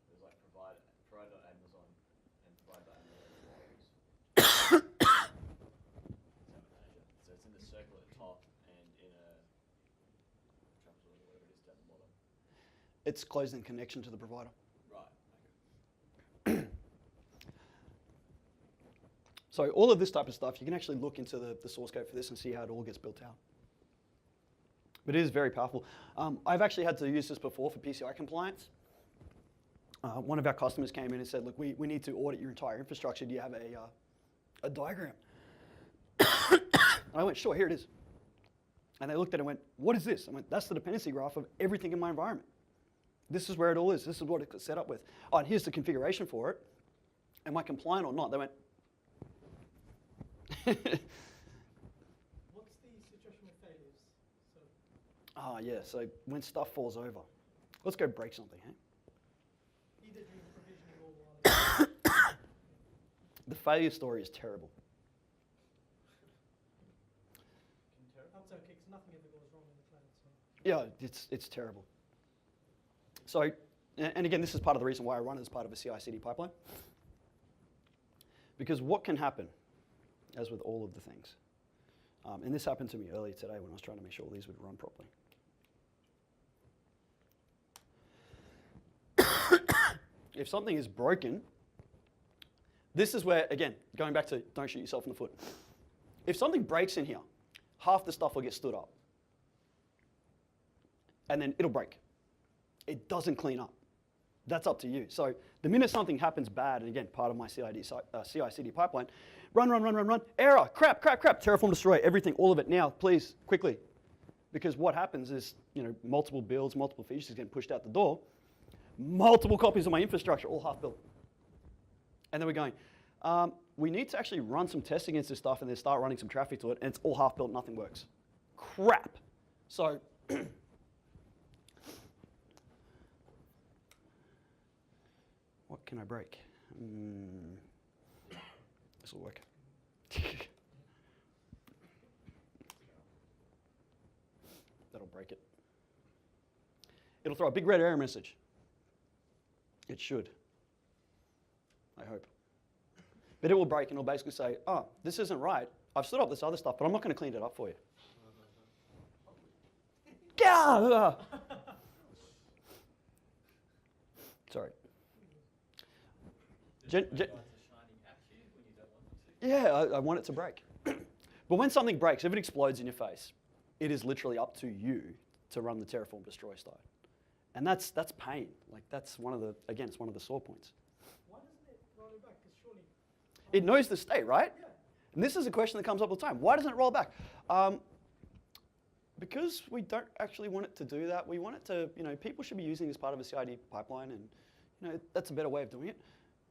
There's like provider.amazon and provider.amazon. So it's in the circle at the top and in a trapezoid or whatever it is down the bottom. It's closed in connection to the provider. Right. Okay. So all of this type of stuff, you can actually look into the source code for this and see how it all gets built out. But it is very powerful. I've actually had to use this before for PCI compliance. One of our customers came in and said, look, we need to audit your entire infrastructure. Do you have a diagram? And I went, sure, here it is. And they looked at it and went, what is this? I went, that's the dependency graph of everything in my environment. This is where it all is. This is what it's set up with. Oh, and here's the configuration for it. Am I compliant or not? They went. What's the situation with failures? So Yeah, so when stuff falls over. Let's go break something, hey? either during provisioning or while The failure story is terrible. that's okay, because nothing ever goes wrong in the cloud. So. Yeah, it's terrible. So, and again, this is part of the reason why I run it as part of a CI/CD pipeline. Because what can happen, as with all of the things, and this happened to me earlier today when I was trying to make sure all these would run properly. If something is broken, this is where, again, going back to don't shoot yourself in the foot. If something breaks in here, half the stuff will get stood up. And then it'll break. It doesn't clean up. That's up to you. So the minute something happens bad, and again, part of my CI/CD pipeline, run, error, crap, Terraform destroy, everything, all of it now, please, quickly. Because what happens is, multiple builds, multiple features getting pushed out the door, multiple copies of my infrastructure, all half built. And then we're going, we need to actually run some tests against this stuff and then start running some traffic to it, and it's all half built, nothing works. Crap. So, what can I break? This will work. That'll break it. It'll throw a big red error message. It should. I hope. But it will break and it'll basically say, oh, this isn't right. I've stood up this other stuff, but I'm not going to clean it up for you. Gah! Sorry. Yeah, I want it to break. But when something breaks, if it explodes in your face, it is literally up to you to run the Terraform destroy style. And that's pain. Like that's one of the, again, it's one of the sore points. Why doesn't it roll it back? Because surely. It knows the state, right? Yeah. And this is a question that comes up all the time. Why doesn't it roll back? Because we don't actually want it to do that. We want it to, people should be using this part of a CI/CD pipeline, and that's a better way of doing it.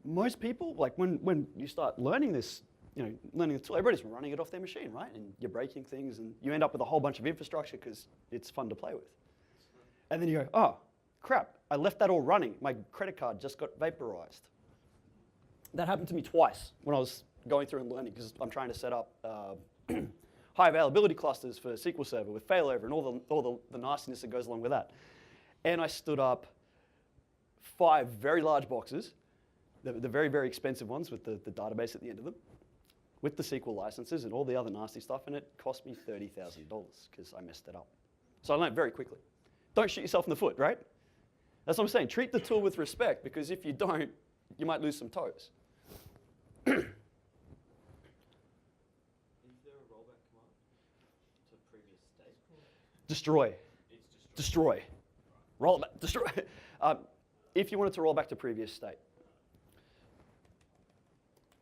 Most people, like when you start learning this, learning the tool, everybody's running it off their machine, right? And you're breaking things, and you end up with a whole bunch of infrastructure because it's fun to play with. And then you go, oh, crap, I left that all running. My credit card just got vaporized. That happened to me twice when I was going through and learning because I'm trying to set up high availability clusters for SQL Server with failover and all the nastiness that goes along with that. And I stood up 5 very large boxes, the very, very expensive ones with the database at the end of them, with the SQL licenses and all the other nasty stuff, and it cost me $30,000 because I messed it up. So I learned very quickly. Don't shoot yourself in the foot, right? That's what I'm saying. Treat the tool with respect, because if you don't, you might lose some toes. Is there a rollback command to previous state? Destroy. It's Destroy. Roll it back. Destroy. If you wanted to roll back to previous state,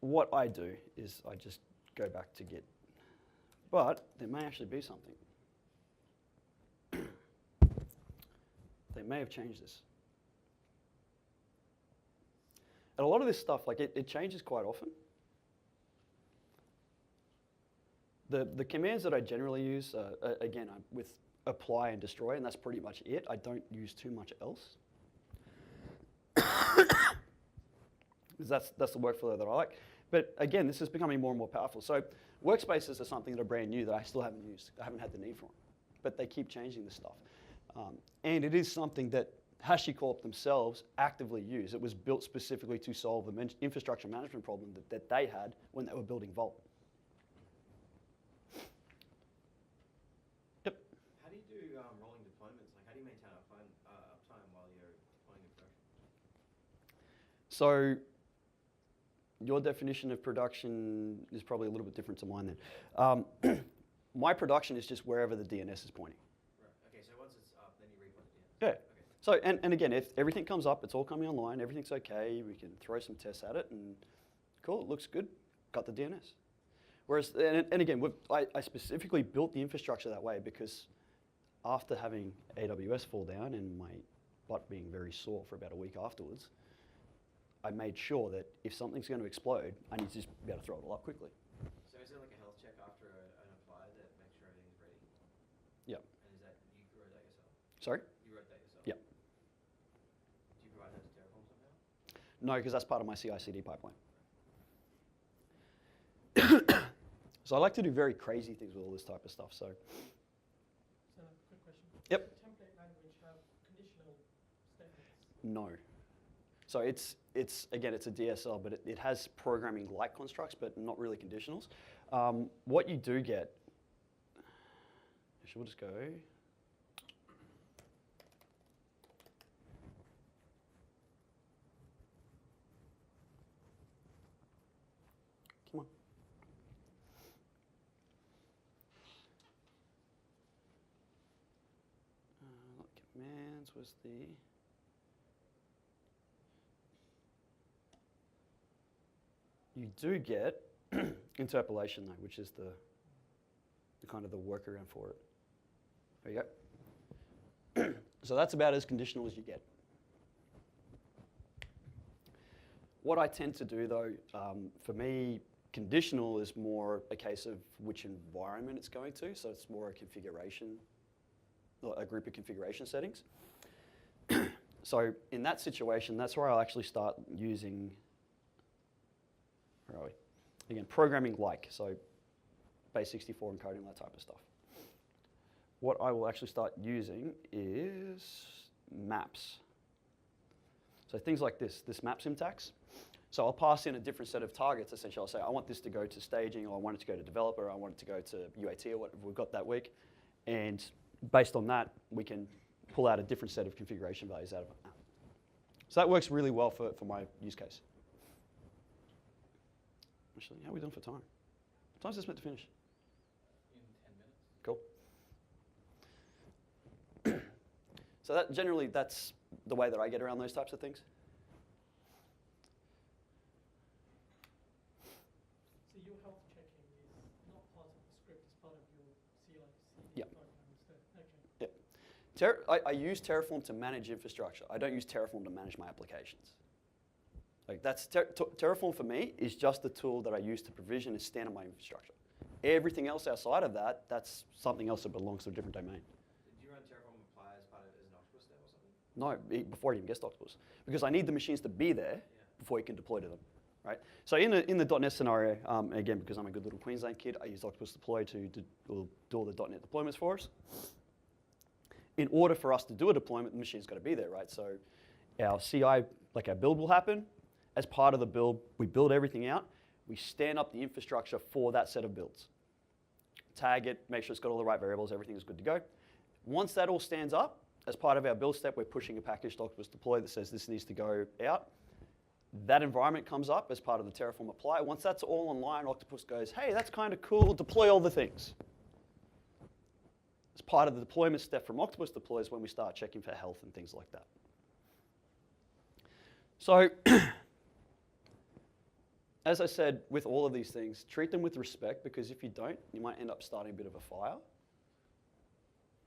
what I do is I just go back to Git. But there may actually be something. They may have changed this. And a lot of this stuff, like it changes quite often. The commands that I generally use, again, I'm with apply and destroy, and that's pretty much it. I don't use too much else. That's the workflow that I like. But again, this is becoming more and more powerful. So workspaces are something that are brand new that I still haven't used. I haven't had the need for them. But they keep changing this stuff. And it is something that HashiCorp themselves actively use. It was built specifically to solve the infrastructure management problem that they had when they were building Vault. Yep. How do you do rolling deployments? Like, how do you maintain uptime while you're deploying in production? So your definition of production is probably a little bit different to mine then. My production is just wherever the DNS is pointing. Right. Okay, so once it's up, then you report it Yeah. Okay. So, and again, if everything comes up, it's all coming online, everything's okay, we can throw some tests at it, and cool, it looks good, got the DNS. Whereas, and again, I specifically built the infrastructure that way because after having AWS fall down and my butt being very sore for about a week afterwards, I made sure that if something's going to explode, I need to just be able to throw it all up quickly. So is there like a health check after an apply that makes sure everything's ready? Yep. And is that, you wrote that yourself? Sorry? You wrote that yourself? Yep. Do you provide that to Terraform somehow? No, because that's part of my CI/CD pipeline. So I like to do very crazy things with all this type of stuff. So So, quick question. Yep. Does the template language have conditional statements? no. So it's again, it's a DSL, but it has programming-like constructs, but not really conditionals. What you do get, actually, we'll just go. Come on. Not commands was the. You do get interpolation though, which is the kind of the workaround for it. There you go. So that's about as conditional as you get. What I tend to do though, for me, conditional is more a case of which environment it's going to. So it's more a configuration, a group of configuration settings. So in that situation, that's where I'll actually start using, where are we? Again, programming like, so base 64 encoding, that type of stuff. What I will actually start using is maps. So things like this map syntax. So I'll pass in a different set of targets. Essentially, I'll say, I want this to go to staging, or I want it to go to developer, or I want it to go to UAT, or whatever we've got that week. And based on that, we can pull out a different set of configuration values out of it. So that works really well for my use case. Actually, how are we doing for time? What time's this meant to finish? In 10 minutes. Cool. So that generally, that's the way that I get around those types of things. So your health checking is not part of the script, it's part of your CI/CD Yep. pipeline instead. Okay. I use Terraform to manage infrastructure. I don't use Terraform to manage my applications. Like that's Terraform for me is just the tool that I use to provision and stand up my infrastructure. Everything else outside of that, that's something else that belongs to a different domain. Did you run Terraform apply as part of as an octopus step or something? No, before it even gets to Octopus, because I need the machines to be there before you can deploy to them, right? So in the .NET scenario, again, because I'm a good little Queensland kid, I use Octopus Deploy to do all the .NET deployments for us. In order for us to do a deployment, the machine's got to be there, right? So our CI, like our build will happen. As part of the build, we build everything out. We stand up the infrastructure for that set of builds. Tag it, make sure it's got all the right variables, everything is good to go. Once that all stands up, as part of our build step, we're pushing a package to Octopus Deploy that says this needs to go out. That environment comes up as part of the Terraform apply. Once that's all online, Octopus goes, hey, that's kind of cool, deploy all the things. As part of the deployment step from Octopus Deploy is when we start checking for health and things like that. So, as I said, with all of these things, treat them with respect, because if you don't, you might end up starting a bit of a fire.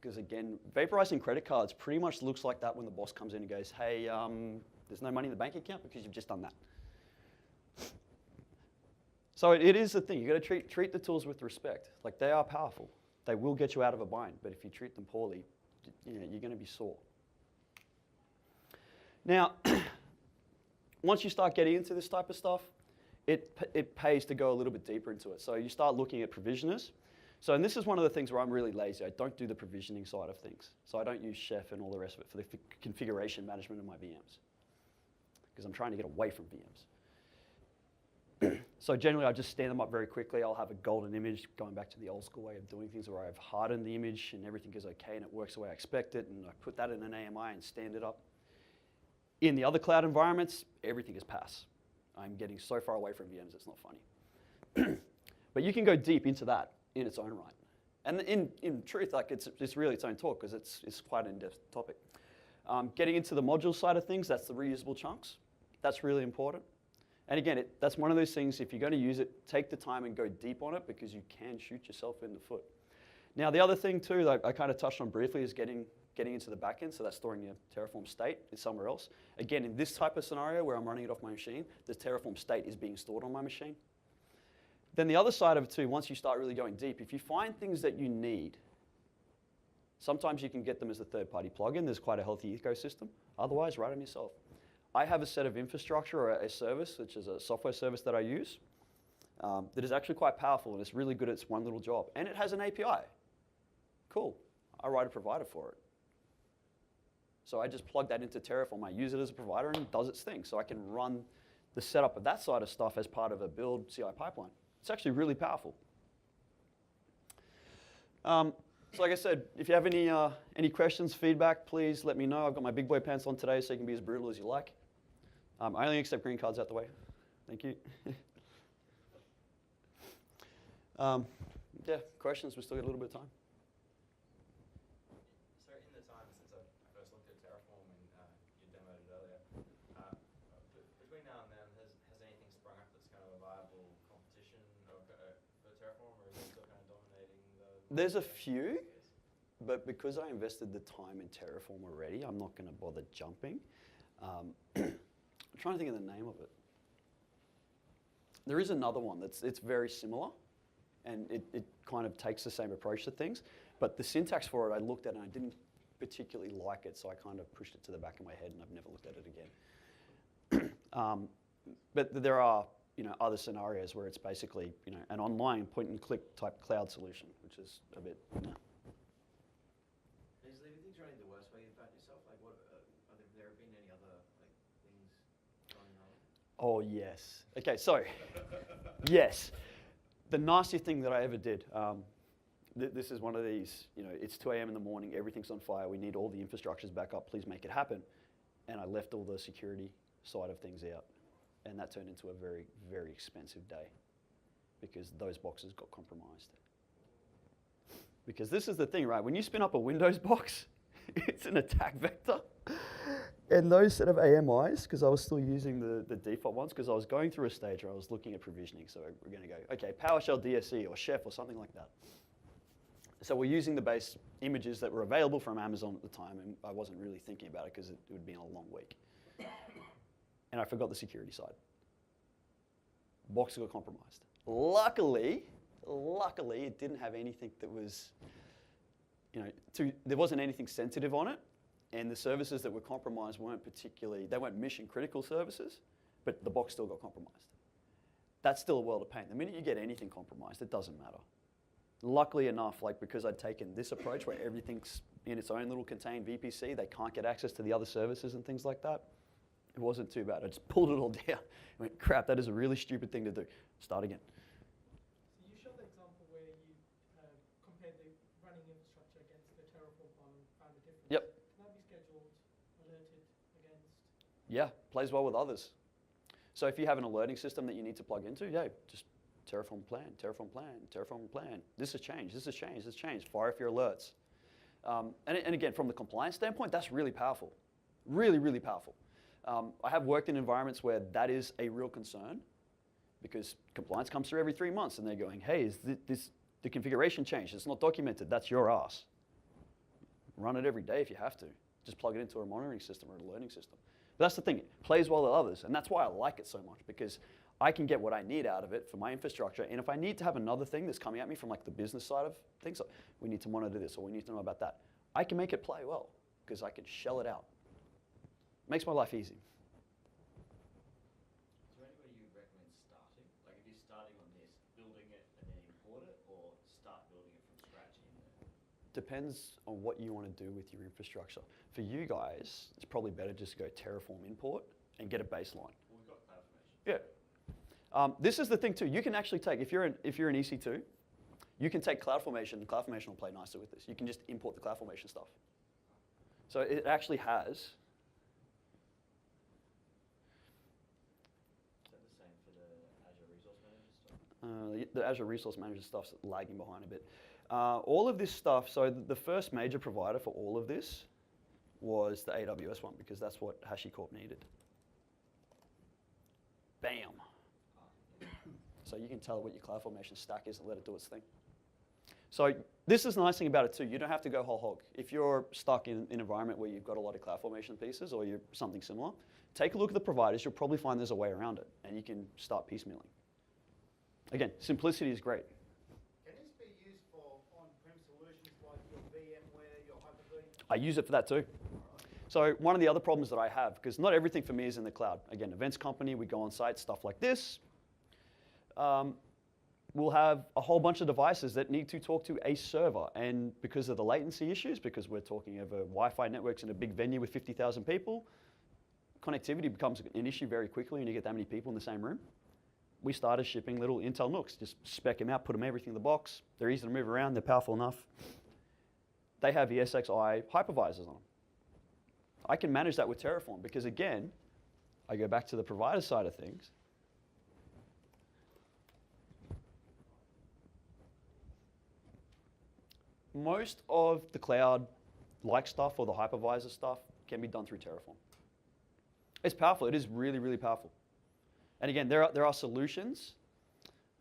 Because again, vaporizing credit cards pretty much looks like that when the boss comes in and goes, hey, there's no money in the bank account because you've just done that. So it is the thing, you've got to treat the tools with respect. Like, they are powerful. They will get you out of a bind, but if you treat them poorly, you're going to be sore. Now, once you start getting into this type of stuff, it pays to go a little bit deeper into it. So you start looking at provisioners. So, and this is one of the things where I'm really lazy. I don't do the provisioning side of things. So I don't use Chef and all the rest of it for the configuration management of my VMs, because I'm trying to get away from VMs. So generally, I just stand them up very quickly. I'll have a golden image, going back to the old school way of doing things, where I've hardened the image and everything is okay and it works the way I expect it, and I put that in an AMI and stand it up. In the other cloud environments, everything is PaaS. I'm getting so far away from VMs, it's not funny. But you can go deep into that in its own right. And in truth, like it's really its own talk, because it's quite an in-depth topic. Getting into the module side of things, that's the reusable chunks. That's really important. And again, that's one of those things, if you're going to use it, take the time and go deep on it because you can shoot yourself in the foot. Now, the other thing too that I kind of touched on briefly is getting into the back end, so that's storing your Terraform state in somewhere else. Again, in this type of scenario where I'm running it off my machine, the Terraform state is being stored on my machine. Then the other side of it too, once you start really going deep, if you find things that you need, sometimes you can get them as a third-party plugin. There's quite a healthy ecosystem. Otherwise, write them yourself. I have a set of infrastructure or a service, which is a software service that I use, that is actually quite powerful and it's really good at its one little job. And it has an API. Cool. I write a provider for it. So I just plug that into Terraform. I use it as a provider and it does its thing. So I can run the setup of that side of stuff as part of a build CI pipeline. It's actually really powerful. So like I said, if you have any questions, feedback, please let me know. I've got my big boy pants on today, so you can be as brutal as you like. I only accept green cards out the way. Thank you. Yeah, questions? We still got a little bit of time. So in the time since I first looked at Terraform and you demoed it earlier, between now and then, has anything sprung up that's kind of a viable competition for Terraform, or is it still kind of dominating the... There's a few, but because I invested the time in Terraform already, I'm not going to bother jumping. I'm trying to think of the name of it. There is another one it's very similar, and it kind of takes the same approach to things. But the syntax for it, I looked at and I didn't particularly like it, so I kind of pushed it to the back of my head and I've never looked at it again. But there are other scenarios where it's basically an online point-and-click type cloud solution, which is a bit... Is everything's running the worst way you've found yourself? Like, what have there been any other things going on? Oh, yes. Okay, so, yes. The nastiest thing that I ever did, this is one of these, it's 2 a.m. in the morning, everything's on fire, we need all the infrastructures back up, please make it happen. And I left all the security side of things out. And that turned into a very, very expensive day because those boxes got compromised. Because this is the thing, right? When you spin up a Windows box, it's an attack vector. And those set of AMIs, because I was still using the default ones, because I was going through a stage where I was looking at provisioning. So we're going to go, okay, PowerShell DSE or Chef or something like that. So we're using the base images that were available from Amazon at the time, and I wasn't really thinking about it because it would be a long week. And I forgot the security side. Box got compromised. Luckily, it didn't have anything that was, there wasn't anything sensitive on it. And the services that were compromised they weren't mission critical services, but the box still got compromised. That's still a world of pain. The minute you get anything compromised, it doesn't matter. Luckily enough, because I'd taken this approach where everything's in its own little contained VPC, they can't get access to the other services and things like that. It wasn't too bad. I just pulled it all down. I went, crap, that is a really stupid thing to do. Start again. So you showed the example where you compared the running infrastructure against the Terraform one and found a difference. Yep. Can that be scheduled, alerted against? Yeah, plays well with others. So if you have an alerting system that you need to plug into, just Terraform plan, Terraform plan, Terraform plan. This has changed, this has changed, this has changed. Fire up your alerts. And again, from the compliance standpoint, that's really powerful. Really, really powerful. I have worked in environments where that is a real concern because compliance comes through every 3 months and they're going, hey, is the configuration changed? It's not documented. That's your ass. Run it every day if you have to. Just plug it into a monitoring system or an alerting system. But that's the thing. It plays well with others. And that's why I like it so much because I can get what I need out of it for my infrastructure. And if I need to have another thing that's coming at me from the business side of things, like we need to monitor this or we need to know about that, I can make it play well because I can shell it out. Makes my life easy. Is there any way you recommend starting? Like if you're starting on this, building it and then import it, or start building it from scratch in there? Depends on what you want to do with your infrastructure. For you guys, it's probably better just to go Terraform import and get a baseline. Well, we've got CloudFormation. Yeah. This is the thing too. You can actually take, if you're an EC2, you can take CloudFormation. CloudFormation will play nicely with this. You can just import the CloudFormation stuff. So it actually has. The Azure Resource Manager stuff's lagging behind a bit. All of this stuff, so the first major provider for all of this was the AWS one because that's what HashiCorp needed. Bam. So you can tell it what your CloudFormation stack is and let it do its thing. So this is the nice thing about it too. You don't have to go whole hog. If you're stuck in an environment where you've got a lot of CloudFormation pieces or you're something similar, take a look at the providers. You'll probably find there's a way around it, and you can start piecemealing. Again, simplicity is great. Can this be used for on-prem solutions like your VMware, your Hyper-V? I use it for that too. So one of the other problems that I have, because not everything for me is in the cloud. Again, events company, we go on site, stuff like this. We'll have a whole bunch of devices that need to talk to a server. And because of the latency issues, because we're talking over Wi-Fi networks in a big venue with 50,000 people, connectivity becomes an issue very quickly when you get that many people in the same room. We started shipping little Intel NUCs, just spec them out, put them everything in the box. They're easy to move around, they're powerful enough. They have ESXi hypervisors on them. I can manage that with Terraform because again, I go back to the provider side of things. Most of the cloud-like stuff or the hypervisor stuff can be done through Terraform. It's powerful. It is really, really powerful. And again, there are solutions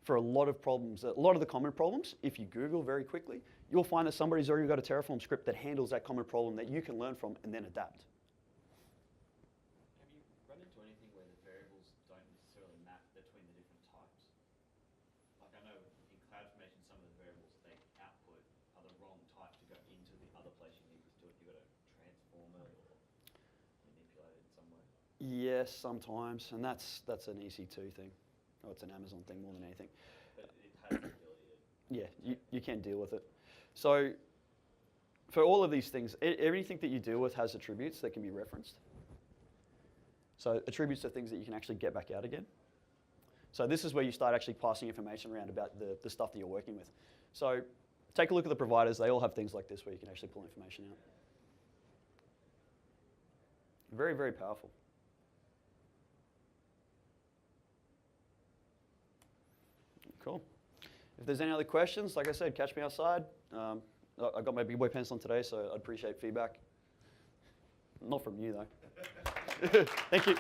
for a lot of problems, a lot of the common problems. If you Google very quickly, you'll find that somebody's already got a Terraform script that handles that common problem that you can learn from and then adapt. Have you run into anything where the variables don't necessarily map between the different types? Like I know in CloudFormation, some of the variables that they output are the wrong type to go into the other place you need to do it. You've got to transform it or manipulate it in some way. Yes, sometimes, and that's an EC2 thing. Oh, it's an Amazon thing more than anything. But it has the ability to... Yeah, you can deal with it. So for all of these things, everything that you deal with has attributes that can be referenced. So attributes are things that you can actually get back out again. So this is where you start actually passing information around about the stuff that you're working with. So take a look at the providers. They all have things like this where you can actually pull information out. Very, very powerful. Cool. If there's any other questions, like I said, catch me outside. I got my big boy pants on today, so I'd appreciate feedback. Not from you, though. Thank you.